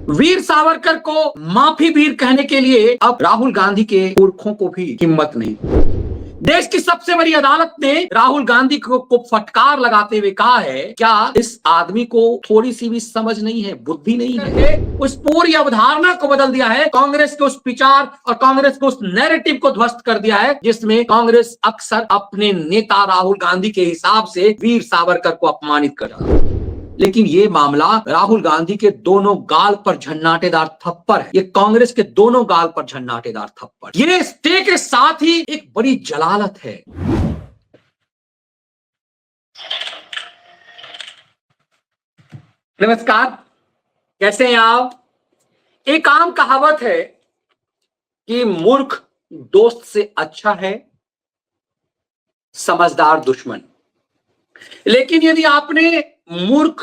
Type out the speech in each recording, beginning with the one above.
वीर सावरकर को माफी वीर कहने के लिए अब राहुल गांधी के पुरखों को भी हिम्मत नहीं। देश की सबसे बड़ी अदालत ने राहुल गांधी को फटकार लगाते हुए कहा है, क्या इस आदमी को थोड़ी सी भी समझ नहीं है, बुद्धि नहीं है। उस पूरी अवधारणा को बदल दिया है, कांग्रेस के उस विचार और कांग्रेस के उस नैरेटिव को ध्वस्त कर दिया है जिसमें कांग्रेस अक्सर अपने नेता राहुल गांधी के हिसाब से वीर सावरकर को अपमानित कर रहा है। लेकिन ये मामला राहुल गांधी के दोनों गाल पर झन्नाटेदार थप्पड़ है। ये कांग्रेस के दोनों गाल पर झन्नाटेदार थप्पड़, ये स्टे के साथ ही एक बड़ी जलालत है। नमस्कार, कैसे हैं आप? एक आम कहावत है कि मूर्ख दोस्त से अच्छा है समझदार दुश्मन। लेकिन यदि आपने मूर्ख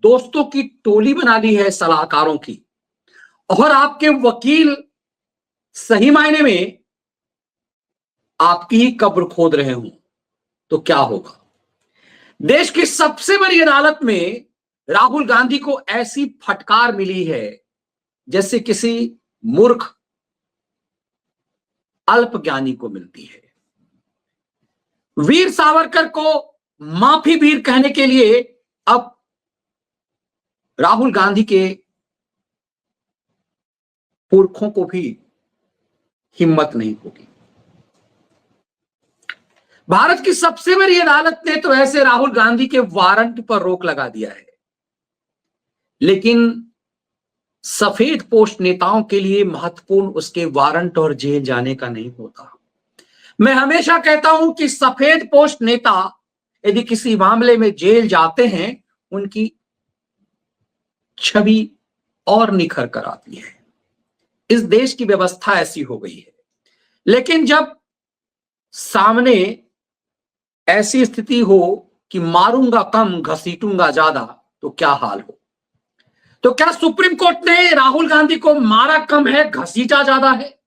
दोस्तों की टोली बना ली है सलाहकारों की, और आपके वकील सही मायने में आपकी ही कब्र खोद रहे हों, तो क्या होगा? देश की सबसे बड़ी अदालत में राहुल गांधी को ऐसी फटकार मिली है जैसे किसी मूर्ख अल्पज्ञानी को मिलती है। वीर सावरकर को माफी वीर कहने के लिए अब राहुल गांधी के पुरखों को भी हिम्मत नहीं होगी। भारत की सबसे बड़ी अदालत ने तो ऐसे राहुल गांधी के वारंट पर रोक लगा दिया है, लेकिन सफेद पोस्ट नेताओं के लिए महत्वपूर्ण उसके वारंट और जेल जाने का नहीं होता। मैं हमेशा कहता हूं कि सफेद पोस्ट नेता यदि किसी मामले में जेल जाते हैं, उनकी छवि और निखर कर आती है। इस देश की व्यवस्था ऐसी हो गई है। लेकिन जब सामने ऐसी स्थिति हो कि मारूंगा कम घसीटूंगा ज्यादा, तो क्या हाल हो? तो क्या सुप्रीम कोर्ट ने राहुल गांधी को मारा कम है, घसीटा ज्यादा है?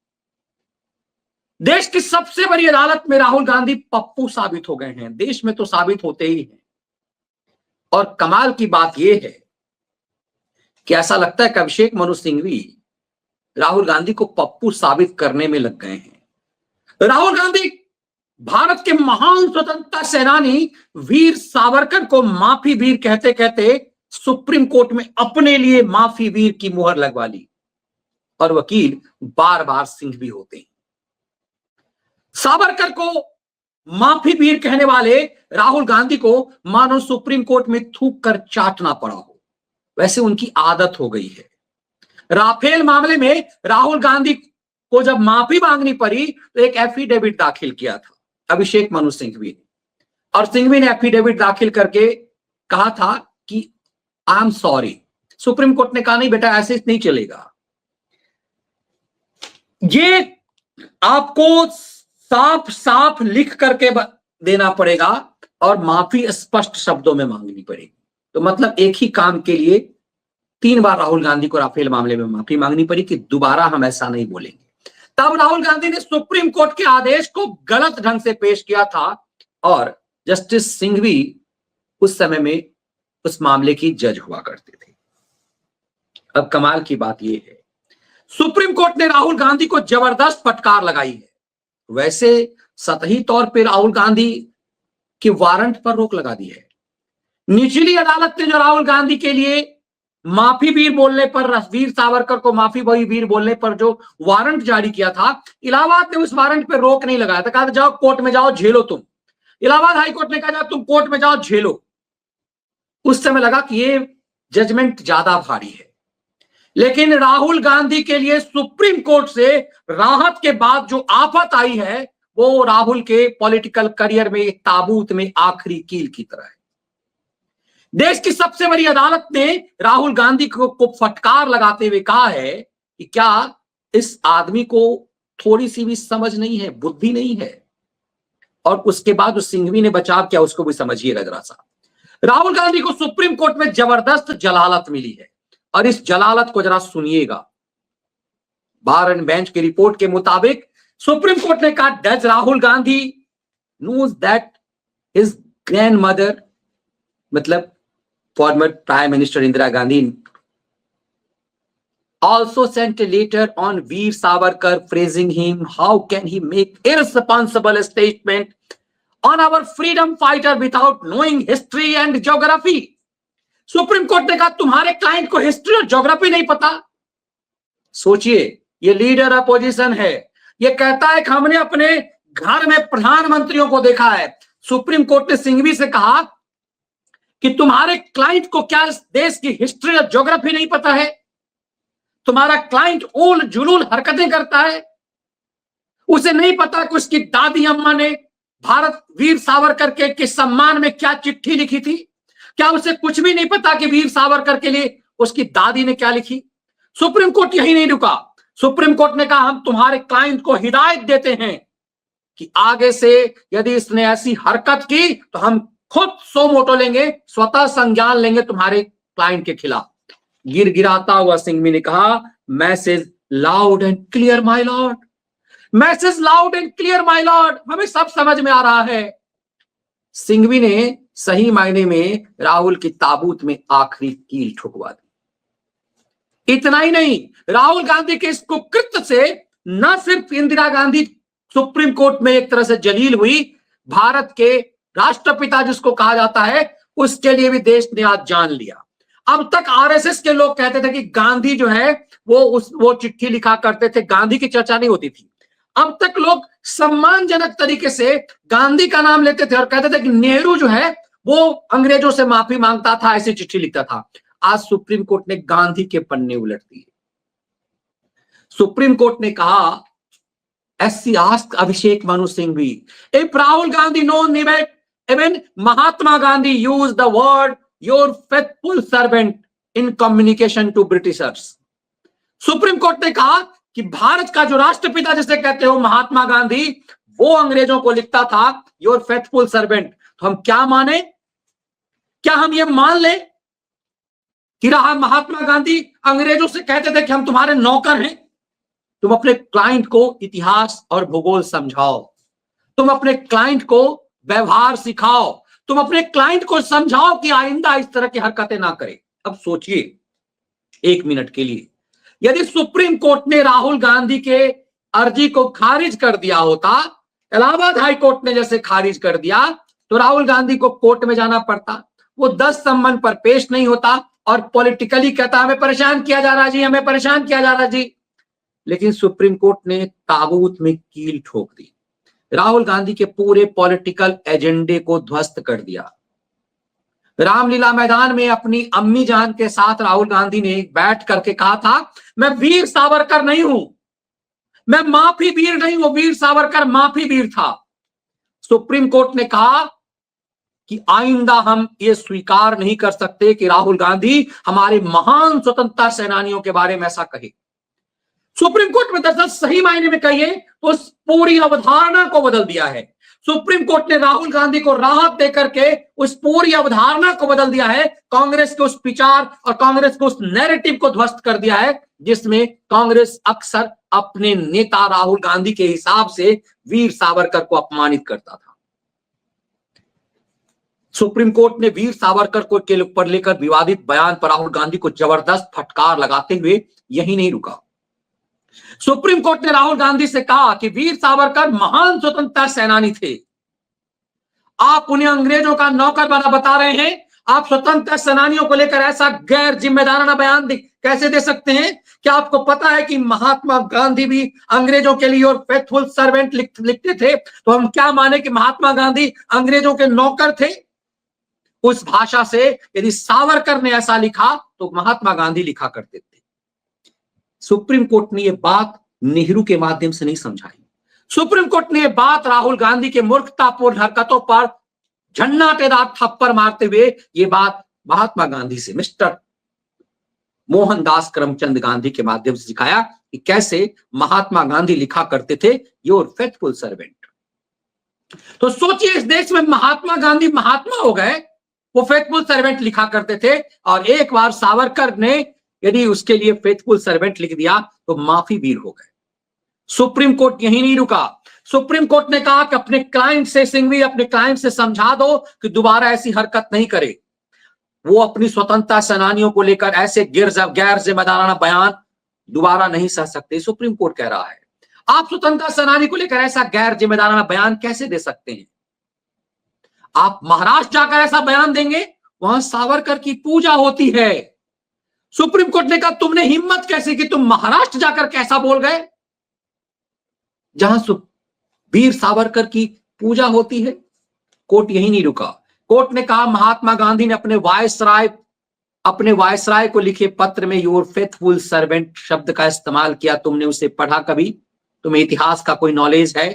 देश की सबसे बड़ी अदालत में राहुल गांधी पप्पू साबित हो गए हैं। देश में तो साबित होते ही हैं। और कमाल की बात यह है कि ऐसा लगता है कि अभिषेक मनु सिंघवी राहुल गांधी को पप्पू साबित करने में लग गए हैं। राहुल गांधी भारत के महान स्वतंत्रता सेनानी वीर सावरकर को माफी वीर कहते कहते सुप्रीम कोर्ट में अपने लिए माफी वीर की मुहर लगवा ली, और वकील बार बार सिंघवी होते हैं। सावरकर को माफी वीर कहने वाले राहुल गांधी को मानो सुप्रीम कोर्ट में थूक कर चाटना पड़ा हो, वैसे उनकी आदत हो गई है। राफेल मामले में राहुल गांधी को जब माफी मांगनी पड़ी तो एक एफिडेविट दाखिल किया था अभिषेक मनु सिंघवी ने, और सिंघवी ने एफिडेविट दाखिल करके कहा था कि I am sorry. Supreme Court ने कहा नहीं बेटा, ऐसे नहीं चलेगा, ये आपको साफ साफ लिख करके देना पड़ेगा और माफी स्पष्ट शब्दों में मांगनी पड़ेगी। तो मतलब एक ही काम के लिए 3 बार राहुल गांधी को राफेल मामले में माफी मांगनी पड़ी कि दोबारा हम ऐसा नहीं बोलेंगे। तब राहुल गांधी ने सुप्रीम कोर्ट के आदेश को गलत ढंग से पेश किया था, और जस्टिस सिंघवी उस समय में उस मामले की जज हुआ करते थे। अब कमाल की बात यह है, सुप्रीम कोर्ट ने राहुल गांधी को जबरदस्त फटकार लगाई है। वैसे सतही तौर पर राहुल गांधी के वारंट पर रोक लगा दी है। निचली अदालत ने जो राहुल गांधी के लिए माफी वीर बोलने पर, वीर सावरकर को माफी वीर बोलने पर जो वारंट जारी किया था, इलाहाबाद ने उस वारंट पर रोक नहीं लगाया था। कहा जाओ कोर्ट में जाओ, झेलो तुम। इलाहाबाद हाईकोर्ट ने कहा जाओ तुम कोर्ट में जाओ, झेलो। उस समय लगा कि ये जजमेंट ज्यादा भारी है। लेकिन राहुल गांधी के लिए सुप्रीम कोर्ट से राहत के बाद जो आफत आई है, वो राहुल के पॉलिटिकल करियर में एक ताबूत में आखिरी कील की तरह है। देश की सबसे बड़ी अदालत ने राहुल गांधी को फटकार लगाते हुए कहा है कि क्या इस आदमी को थोड़ी सी भी समझ नहीं है, बुद्धि नहीं है। और उसके बाद उस सिंघवी ने बचाव किया, उसको भी समझिएगा जरा सा। राहुल गांधी को सुप्रीम कोर्ट में जबरदस्त जलालत मिली है, और इस जलालत को जरा सुनिएगा। बार एंड बेंच की रिपोर्ट के मुताबिक सुप्रीम कोर्ट ने कहा, does Rahul Gandhi knows that his grandmother, मतलब former prime minister Indira Gandhi, also sent a letter on Veer Savarkar praising him. How can he make irresponsible statement on our freedom fighter without knowing history and geography? Supreme Court ने कहा तुम्हारे client को history और geography नहीं पता। सोचिए, ये leader opposition है, ये कहता है कि हमने अपने घर में प्रधानमंत्रियों को देखा है। सुप्रीम कोर्ट ने सिंघवी से कहा कि तुम्हारे क्लाइंट को क्या इस देश की हिस्ट्री और ज्योग्राफी नहीं पता है? तुम्हारा क्लाइंट उल जुलूल हरकतें करता है, उसे नहीं पता कि उसकी दादी अम्मा ने भारत वीर सावरकर के सम्मान में क्या चिट्ठी लिखी थी? क्या उसे कुछ भी नहीं पता कि वीर सावरकर के लिए उसकी दादी ने क्या लिखी? सुप्रीम कोर्ट यही नहीं रुका। सुप्रीम कोर्ट ने कहा हम तुम्हारे क्लाइंट को हिदायत देते हैं कि आगे से यदि इसने ऐसी हरकत की तो हम खुद सो मोटो लेंगे, स्वतः संज्ञान लेंगे तुम्हारे क्लाइंट के खिलाफ। गिड़गिड़ाता हुआ सिंघवी ने कहा message loud and clear my Lord, message loud and clear my Lord, हमें सब समझ में आ रहा है। सिंघवी ने सही मायने में राहुल की ताबूत में आखिरी कील ठुकवा दी। इतना ही नहीं, राहुल गांधी के इस कुकृत्य से न सिर्फ इंदिरा गांधी सुप्रीम कोर्ट में एक तरह से जलील हुई, भारत के राष्ट्रपिता जिसको कहा जाता है उसके लिए भी देश ने आज जान लिया। अब तक आरएसएस के लोग कहते थे कि गांधी जो है वो चिट्ठी लिखा करते थे, गांधी की चर्चा नहीं होती थी। अब तक लोग सम्मानजनक तरीके से गांधी का नाम लेते थे और कहते थे कि नेहरू जो है वो अंग्रेजों से माफी मांगता था, ऐसी चिट्ठी लिखता था। आज सुप्रीम कोर्ट ने गांधी के पन्ने उलट दिए। सुप्रीम कोर्ट ने कहा SC asked Abhishek Manu Singhvi if Rahul Gandhi known even Mahatma Gandhi used the word your faithful servant in communication to Britishers। Supreme Court ने कहा कि भारत का जो राष्ट्रपिता जिसे कहते हो महात्मा गांधी, वो अंग्रेजों को लिखता था योर फेथफुल सर्वेंट। तो हम क्या माने? क्या हम ये मान ले कि रहा महात्मा गांधी अंग्रेजों से कहते थे कि हम तुम्हारे नौकर हैं? तुम अपने क्लाइंट को इतिहास और भूगोल समझाओ, तुम अपने क्लाइंट को व्यवहार सिखाओ, तुम अपने क्लाइंट को समझाओ कि आइंदा इस तरह की हरकतें ना करे। अब सोचिए एक मिनट के लिए, यदि सुप्रीम कोर्ट ने राहुल गांधी के अर्जी को खारिज कर दिया होता, इलाहाबाद हाई कोर्ट ने जैसे खारिज कर दिया, तो राहुल गांधी को कोर्ट में जाना पड़ता, वो 10 सम्मन पर पेश नहीं होता और पॉलिटिकली कहता हमें परेशान किया जा रहा जी, हमें परेशान किया जा रहा जी। लेकिन सुप्रीम कोर्ट ने ताबूत में कील ठोक दी, राहुल गांधी के पूरे पॉलिटिकल एजेंडे को ध्वस्त कर दिया। रामलीला मैदान में अपनी अम्मी जान के साथ राहुल गांधी ने बैठ करके कहा था मैं वीर सावरकर नहीं हूं, मैं माफी वीर नहीं हूं, वीर सावरकर माफी वीर था। सुप्रीम कोर्ट ने कहा कि आइंदा हम ये स्वीकार नहीं कर सकते कि राहुल गांधी हमारे महान स्वतंत्रता सेनानियों के बारे में ऐसा कहे। सुप्रीम कोर्ट में दरअसल सही मायने में कहिए तो उस पूरी अवधारणा को बदल दिया है। सुप्रीम कोर्ट ने राहुल गांधी को राहत देकर के उस पूरी अवधारणा को बदल दिया है, कांग्रेस के उस विचार और कांग्रेस के उस नैरेटिव को ध्वस्त कर दिया है जिसमें कांग्रेस अक्सर अपने नेता राहुल गांधी के हिसाब से वीर सावरकर को अपमानित करता था। सुप्रीम कोर्ट ने वीर सावरकर को के ऊपर लेकर विवादित बयान पर राहुल गांधी को जबरदस्त फटकार लगाते हुए यही नहीं रुका। सुप्रीम कोर्ट ने राहुल गांधी से कहा कि वीर सावरकर महान स्वतंत्रता सेनानी थे, आप उन्हें अंग्रेजों का नौकर बना बता रहे हैं, आप स्वतंत्रता सेनानियों को लेकर ऐसा गैर जिम्मेदाराना बयान कैसे दे सकते हैं? क्या आपको पता है कि महात्मा गांधी भी अंग्रेजों के लिए और फेथफुल सर्वेंट लिखते थे? तो हम क्या माने कि महात्मा गांधी अंग्रेजों के नौकर थे? उस भाषा से यदि सावरकर ने ऐसा लिखा तो महात्मा गांधी लिखा करते थे। सुप्रीम कोर्ट ने यह बात नेहरू के माध्यम से नहीं समझाई। सुप्रीम कोर्ट ने यह बात राहुल गांधी के मूर्खतापूर्ण हरकतों पर झन्नाटेदार थप्पड़ मारते हुए ये बात महात्मा गांधी से, मिस्टर मोहनदास करमचंद गांधी के माध्यम से सिखाया कि कैसे महात्मा गांधी लिखा करते थे योर फेथफुल सर्वेंट। तो सोचिए इस देश में महात्मा गांधी महात्मा हो गए, वो फेथफुल सर्वेंट लिखा करते थे, और एक बार सावरकर ने यदि उसके लिए फेथफुल सर्वेंट लिख दिया तो माफी वीर हो गए। सुप्रीम कोर्ट यही नहीं रुका, सुप्रीम कोर्ट ने कहा कि अपने क्लाइंट से, सिंघवी अपने क्लाइंट से समझा दो कि दोबारा ऐसी हरकत नहीं करे। वो अपनी स्वतंत्रता सेनानियों को लेकर ऐसे गैर जिम्मेदाराना बयान दोबारा नहीं सह सकते, सुप्रीम कोर्ट कह रहा है। आप स्वतंत्रता सेनानी को लेकर ऐसा गैर जिम्मेदाराना बयान कैसे दे सकते हैं? आप महाराष्ट्र जाकर ऐसा बयान देंगे, वहां सावरकर की पूजा होती है। सुप्रीम कोर्ट ने कहा तुमने हिम्मत कैसे की, तुम महाराष्ट्र जाकर कैसा बोल गए जहां वीर सावरकर की पूजा होती है। कोर्ट यही नहीं रुका, कोर्ट ने कहा महात्मा गांधी ने अपने वायसराय को लिखे पत्र में योर फेथफुल सर्वेंट शब्द का इस्तेमाल किया, तुमने उसे पढ़ा कभी? तुम्हें इतिहास का कोई नॉलेज है?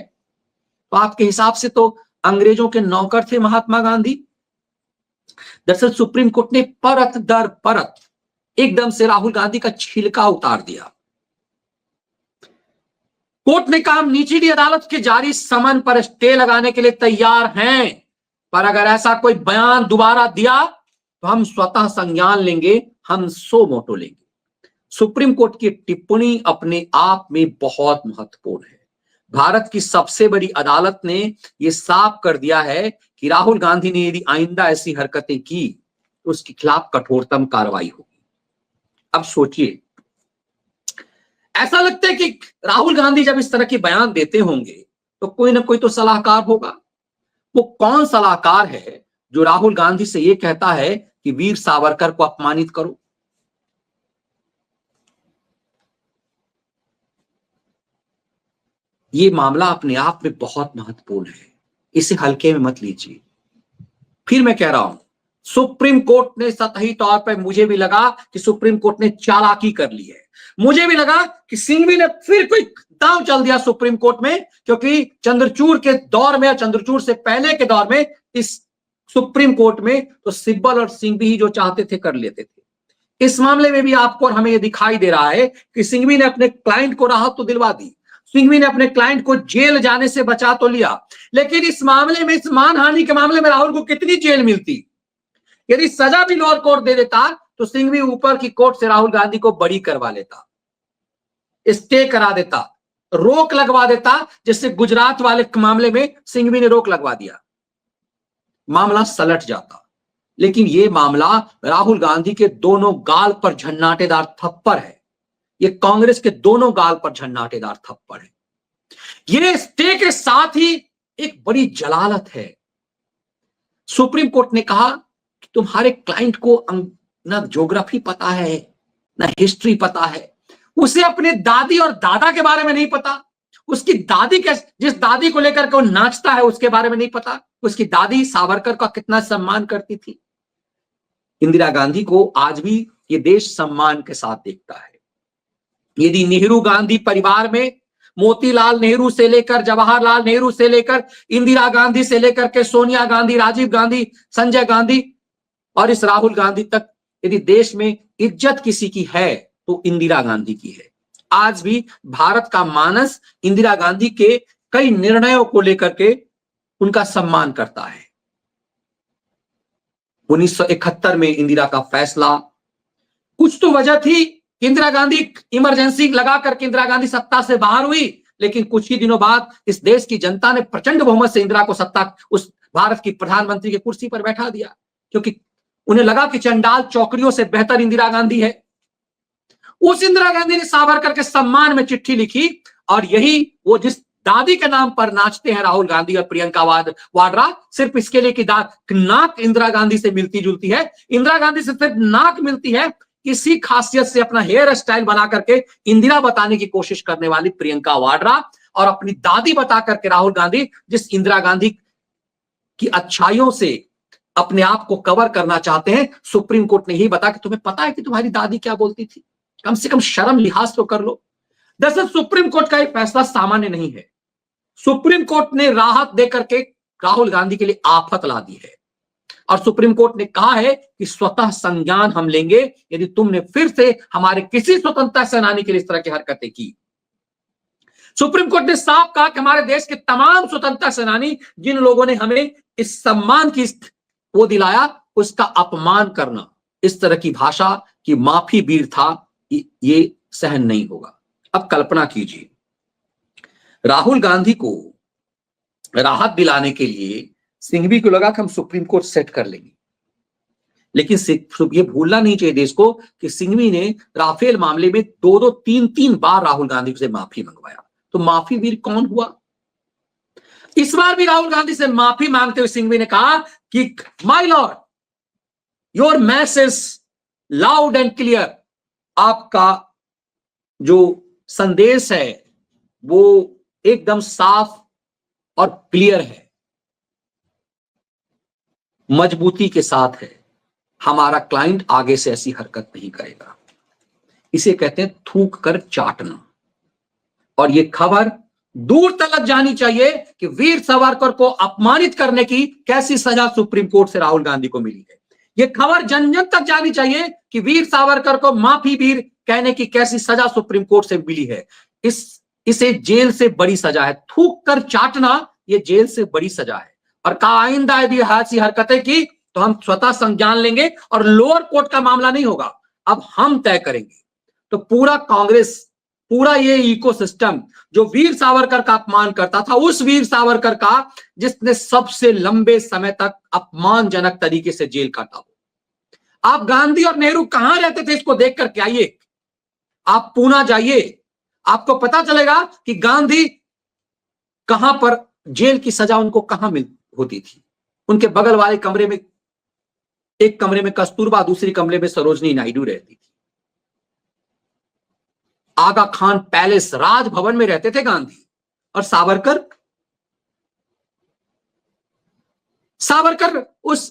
तो आपके हिसाब से तो अंग्रेजों के नौकर थे महात्मा गांधी। दरअसल सुप्रीम कोर्ट ने परत दर परत एकदम से राहुल गांधी का छिलका उतार दिया। कोर्ट ने कहा निचली अदालत के जारी समन पर स्टे लगाने के लिए तैयार हैं, पर अगर ऐसा कोई बयान दोबारा दिया तो हम स्वतः संज्ञान लेंगे, हम सो मोटो लेंगे। सुप्रीम कोर्ट की टिप्पणी अपने आप में बहुत महत्वपूर्ण है। भारत की सबसे बड़ी अदालत ने यह साफ कर दिया है कि राहुल गांधी ने यदि आइंदा ऐसी हरकतें की तो उसके खिलाफ कठोरतम कार्रवाई होगी। अब सोचिए, ऐसा लगता है कि राहुल गांधी जब इस तरह के बयान देते होंगे तो कोई ना कोई तो सलाहकार होगा। वो कौन सलाहकार है जो राहुल गांधी से यह कहता है कि वीर सावरकर को अपमानित करो? ये मामला अपने आप में बहुत महत्वपूर्ण है, इसे हल्के में मत लीजिए। फिर मैं कह रहा हूं, सुप्रीम कोर्ट ने सतही तौर पर, मुझे भी लगा कि सुप्रीम कोर्ट ने चालाकी कर ली है। मुझे भी लगा कि सिंघवी ने फिर कोई दांव चल दिया सुप्रीम कोर्ट में, क्योंकि चंद्रचूड़ के दौर में, चंद्रचूड़ से पहले के दौर में इस सुप्रीम कोर्ट में तो सिब्बल और सिंघवी ही जो चाहते थे कर लेते थे। इस मामले में भी आपको और हमें यह दिखाई दे रहा है कि सिंघवी ने अपने क्लाइंट को राहत तो दिलवा दी, सिंघवी ने अपने क्लाइंट को जेल जाने से बचा तो लिया, लेकिन इस मामले में, इस मानहानि के मामले में राहुल को कितनी जेल मिलती? यदि सजा भी लोअर कोर्ट दे देता तो सिंघवी ऊपर की कोर्ट से राहुल गांधी को बरी करवा लेता, स्टे करा देता, रोक लगवा देता, जिससे गुजरात वाले मामले में सिंघवी ने रोक लगवा दिया, मामला सलट जाता। लेकिन यह मामला राहुल गांधी के दोनों गाल पर झन्नाटेदार थप्पड़ है, यह कांग्रेस के दोनों गाल पर झन्नाटेदार थप्पड़ है। यह स्टे के साथ ही एक बड़ी जलालत है। सुप्रीम कोर्ट ने कहा कि तुम्हारे क्लाइंट को ना ज्योग्राफी पता है, ना हिस्ट्री पता है, उसे अपने दादी और दादा के बारे में नहीं पता, उसकी दादी के, जिस दादी को लेकर के वो नाचता है उसके बारे में नहीं पता, उसकी दादी सावरकर का कितना सम्मान करती थी। इंदिरा गांधी को आज भी ये देश सम्मान के साथ देखता है। यदि नेहरू गांधी परिवार में मोतीलाल नेहरू से लेकर, जवाहरलाल नेहरू से लेकर, इंदिरा गांधी से लेकर के सोनिया गांधी, राजीव गांधी, संजय गांधी और इस राहुल गांधी तक, यदि देश में इज्जत किसी की है तो इंदिरा गांधी की है। आज भी भारत का मानस इंदिरा गांधी के कई निर्णयों को लेकर के उनका सम्मान करता है। 1971 में इंदिरा का फैसला, कुछ तो वजह थी, इंदिरा गांधी इमरजेंसी लगा करके इंदिरा गांधी सत्ता से बाहर हुई, लेकिन कुछ ही दिनों बाद इस देश की जनता ने प्रचंड बहुमत से इंदिरा को उस भारत की प्रधानमंत्री की कुर्सी पर बैठा दिया, क्योंकि उन्हें लगा कि चंडाल चौकड़ियों से बेहतर इंदिरा गांधी है। उस इंदिरा गांधी ने सावरकर के सम्मान में चिट्ठी लिखी, और यही वो जिस दादी के नाम पर नाचते हैं राहुल गांधी और प्रियंका वाड्रा, सिर्फ इसके लिए कि नाक इंदिरा गांधी से मिलती जुलती है। इंदिरा गांधी से सिर्फ नाक मिलती है, इसी खासियत से अपना हेयर स्टाइल बना करके इंदिरा बताने की कोशिश करने वाली प्रियंका वाड्रा, और अपनी दादी बता करके राहुल गांधी, जिस इंदिरा गांधी की अच्छाइयों से अपने आप को कवर करना चाहते हैं। सुप्रीम कोर्ट ने ही बताया कि तुम्हें पता है कि तुम्हारी दादी क्या बोलती थी, कम से कम शर्म लिहाज तो कर लो। दरअसल सुप्रीम कोर्ट का यह फैसला सामान्य नहीं है। सुप्रीम कोर्ट ने राहत देकर के राहुल गांधी के लिए आफत ला दी है, और सुप्रीम कोर्ट ने कहा है कि स्वतः संज्ञान हम लेंगे यदि तुमने फिर से हमारे किसी स्वतंत्रता सेनानी के लिए इस तरह की हरकतें की। सुप्रीम कोर्ट ने साफ कहा कि हमारे देश के तमाम स्वतंत्रता सेनानी, जिन लोगों ने हमें इस सम्मान की वो दिलाया, उसका अपमान करना, इस तरह की भाषा की माफी वीर था, ये सहन नहीं होगा। अब कल्पना कीजिए, राहुल गांधी को राहत दिलाने के लिए सिंघवी को लगा कि हम सुप्रीम कोर्ट सेट कर लेंगे, लेकिन ये भूलना नहीं चाहिए देश को कि सिंघवी ने राफेल मामले में 2-2, 3-3 बार राहुल गांधी से माफी मंगवाया। तो माफी वीर कौन हुआ? इस बार भी राहुल गांधी से माफी मांगते हुए सिंघवी ने कहा कि my Lord, your message loud and clear, आपका जो संदेश है वो एकदम साफ और क्लियर है, मजबूती के साथ है, हमारा क्लाइंट आगे से ऐसी हरकत नहीं करेगा। इसे कहते हैं थूक कर चाटना। और ये खबर दूर तलक जानी चाहिए कि वीर सावरकर को अपमानित करने की कैसी सजा सुप्रीम कोर्ट से राहुल गांधी को मिली है। ये खबर जन जन तक जानी चाहिए कि वीर सावरकर को माफी वीर कहने की कैसी सजा सुप्रीम कोर्ट से मिली है। इसे जेल से बड़ी सजा है। थूक कर चाटना ये जेल से बड़ी सजा है। और का आइंदा यदि ऐसी हरकतें की तो हम स्वतः संज्ञान लेंगे और लोअर कोर्ट का मामला नहीं होगा, अब हम तय करेंगे। तो पूरा कांग्रेस, पूरा ये इकोसिस्टम जो वीर सावरकर का अपमान करता था, उस वीर सावरकर का जिसने सबसे लंबे समय तक अपमानजनक तरीके से जेल काटा हो। आप गांधी और नेहरू कहां रहते थे इसको देख करके आइए, आप पूना जाइए, आपको पता चलेगा कि गांधी कहां पर जेल की सजा उनको कहां मिल होती थी। उनके बगल वाले कमरे में, एक कमरे में कस्तूरबा, दूसरी कमरे में सरोजनी नायडू रहती थी। आगा खान पैलेस, राजभवन में रहते थे गांधी। और सावरकर उस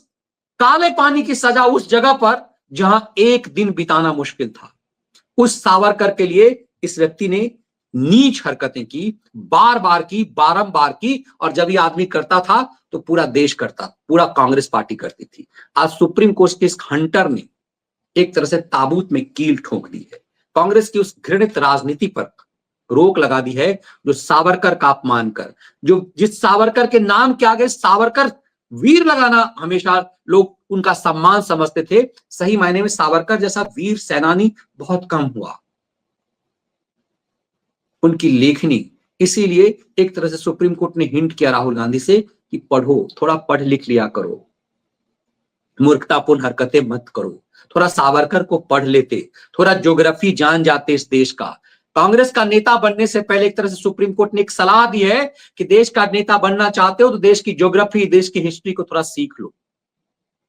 काले पानी की सजा उस जगह पर जहां एक दिन बिताना मुश्किल था, उस सावरकर के लिए इस व्यक्ति ने नीच हरकतें की, बार बार की, बारंबार की। और जब ये आदमी करता था तो पूरा देश करता, पूरा कांग्रेस पार्टी करती थी। आज सुप्रीम कोर्ट के इस हंटर ने एक तरह से ताबूत में कील ठोक दी है। कांग्रेस की उस घृणित राजनीति पर रोक लगा दी है जो सावरकर का अपमान कर, जो जिस सावरकर के नाम के आगे सावरकर वीर लगाना हमेशा लोग उनका सम्मान समझते थे, सही मायने में सावरकर जैसा वीर सेनानी बहुत कम हुआ उनकी लेखनी। इसीलिए एक तरह से सुप्रीम कोर्ट ने हिंट किया राहुल गांधी से कि पढ़ो, थोड़ा पढ़ लिख लिया करो, मूर्खतापूर्ण हरकतें मत करो, थोड़ा सावरकर को पढ़ लेते, थोड़ा ज्योग्राफी जान जाते इस देश का। कांग्रेस का नेता बनने से पहले एक तरह से सुप्रीम कोर्ट ने एक सलाह दी है कि देश का नेता बनना चाहते हो तो देश की ज्योग्राफी, देश की हिस्ट्री को थोड़ा सीख लो।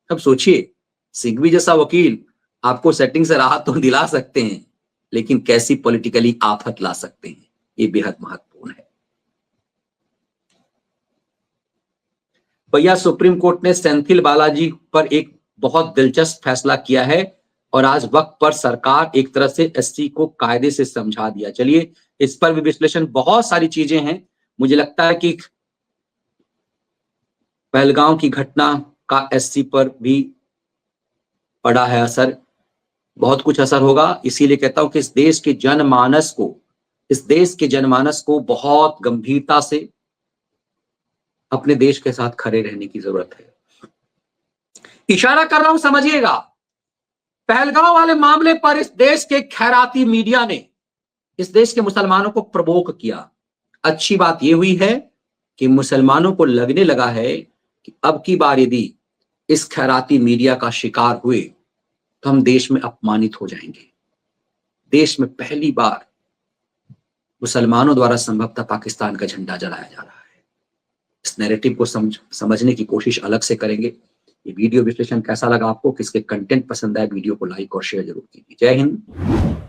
अब सोचिए, सिंघवी जैसा वकील आपको सेटिंग से राहत तो दिला सकते हैं, लेकिन कैसी पॉलिटिकली आफत ला सकते हैं, ये बेहद महत्वपूर्ण है। भैया, सुप्रीम कोर्ट ने सेंथिल बालाजी पर एक बहुत दिलचस्प फैसला किया है और आज वक्त पर सरकार एक तरह से एससी को कायदे से समझा दिया। चलिए इस पर भी विश्लेषण, बहुत सारी चीजें हैं। मुझे लगता है कि पहलगांव की घटना का एससी पर भी पड़ा है असर, बहुत कुछ असर होगा। इसीलिए कहता हूं कि इस देश के जनमानस को बहुत गंभीरता से अपने देश के साथ खड़े रहने की जरूरत है। इशारा कर रहा हूं, समझिएगा। पहलगांव वाले मामले पर इस देश के खैराती मीडिया ने इस देश के मुसलमानों को प्रवोक किया। अच्छी बात यह हुई है कि मुसलमानों को लगने लगा है कि अब की बार यदि इस खैराती मीडिया का शिकार हुए तो हम देश में अपमानित हो जाएंगे। देश में पहली बार मुसलमानों द्वारा संभवतः पाकिस्तान का झंडा जलाया जा रहा है। इस नैरेटिव को समझने की कोशिश अलग से करेंगे। ये वीडियो विश्लेषण कैसा लगा आपको, किसके कंटेंट पसंद आए, वीडियो को लाइक और शेयर जरूर कीजिए। जय हिंद।